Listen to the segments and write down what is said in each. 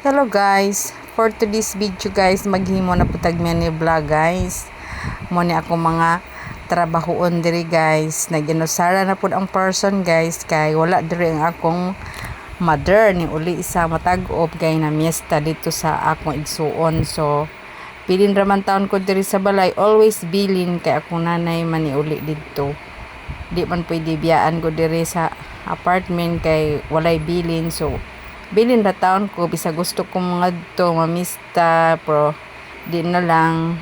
Hello guys, for today's video guys, maghimo na putag ni vlog guys. Mo ni ako mga trabahoon diri guys. Naginusara na pud ang person guys kay wala diri ang akong mother ni uli isa matag-ob kay na miesta dito sa akong igsuon. So bilin raman taon ko diri sa balay, always bilin kay akong nanay man ni uli dito. Di man pwede biyaan ko diri sa apartment kay walay bilin, so bilin ra taon ko bisa gusto ko mga to mamista pero di na lang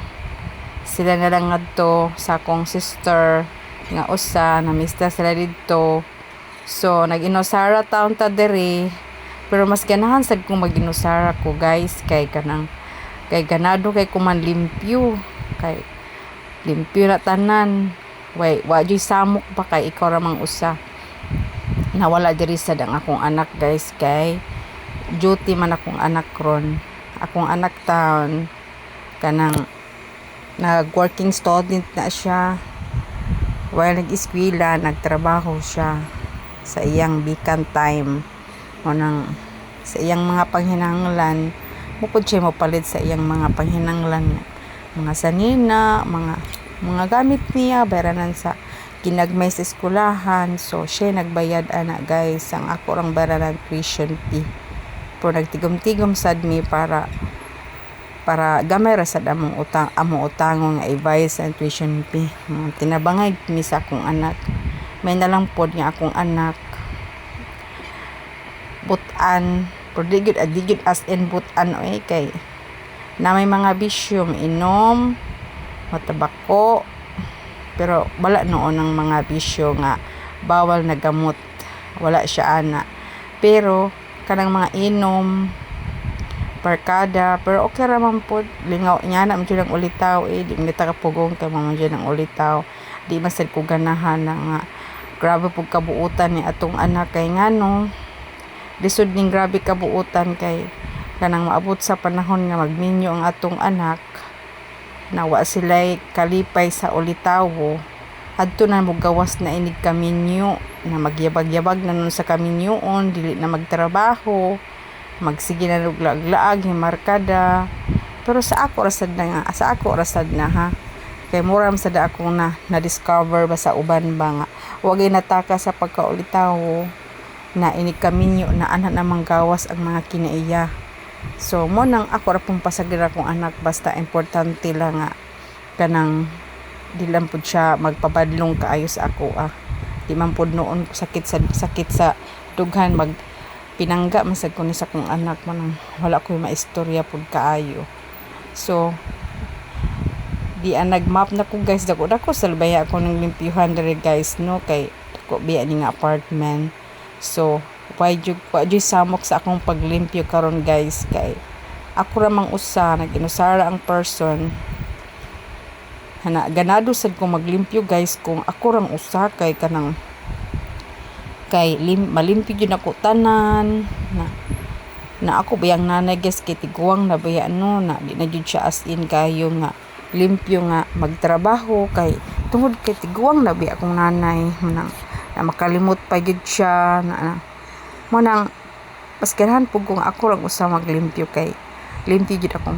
sila na lang ngadto sa akong sister nga usa namista sila dito. So nag-inusara taon ta diri pero mas ganahan sad kong mag-inusara ko guys kay ganado kay kuman limpyo kay limpyo na tanan. Wa joy samok pa kay ikaw ra mang usa nawala diri sad ang akong anak guys kay duty man akong anak ron. Akong anak taon kanang nag-working student na siya. While nag-eskwela, nagtrabaho siya sa iyang bikan time. O nang sa iyang mga panghinanglan, bukod siya mapalit sa iyang mga panghinanglan. Mga sanina, mga gamit niya, bayaran sa ginagmay sa eskulahan. So, siya nagbayad ana guys. Ang ako rang bayaran tuition fee. Pero nagtigom-tigom sad mi para gamay ra sad among utang nga i-bayad sa tuition fee. Tinabangay mi sa akong anak. May nalang pod nga akong anak butan, pero digid as in butan kay na may mga bisyo, inom, matabako, pero wala noon ang mga bisyo nga bawal na gamot, wala siya ana. Pero kanang mga inom barkada, pero okay raman po lingaw niya na medyo ng ulitaw di kita kapugong kay mga ng ulitaw. Di masad ko ganahan na nga grabe pug kabuutan ni atong anak kay ngano lisod ning grabe kabuutan kay kanang maabot sa panahon nga magminyo ang atong anak nawa sila'y kalipay sa ulitawo adto na mo gawas na inig kaminyo na magyabag-yabag na nun sa kaminyoon, dili na magtrabaho, magsige na luglaag himarkada. Pero sa ako rasad na ha kay muram sad ako na discover ba sa uban ba nga wagay nataka sa pagkaulitawo na inig kaminyo na anak namang gawas ang mga kinaiya. So mo nang ako ra pong pasagira kong anak basta importante lang nga kanang di lang pud siya magpabadlong kaayo sa ako di man pud noon sakit sa dughan pinangga masag ko ni sa kong anak man wala ko maistorya pud kaayo. So di nagmap na ko guys dako salbaya ako ng limpyuhan diri guys no kay ko biya ni nga apartment. So wa jud samok sa akong paglimpyo karon guys kay ako ra mang usa nag-inusara ang person. Ganado sad ko maglimpyo guys kung ako rang usa kay kanang malimpyo jud ako tanan na ako bayang nanay guys kay tiguang na baya na di na jud siya as in kayo nga limpyo nga magtrabaho kay tungod kay tiguang na baya akong nanay na makalimot pa jud siya na mo nang paskirahan pug kung ako lang usa maglimpyo kay limpyo jud ako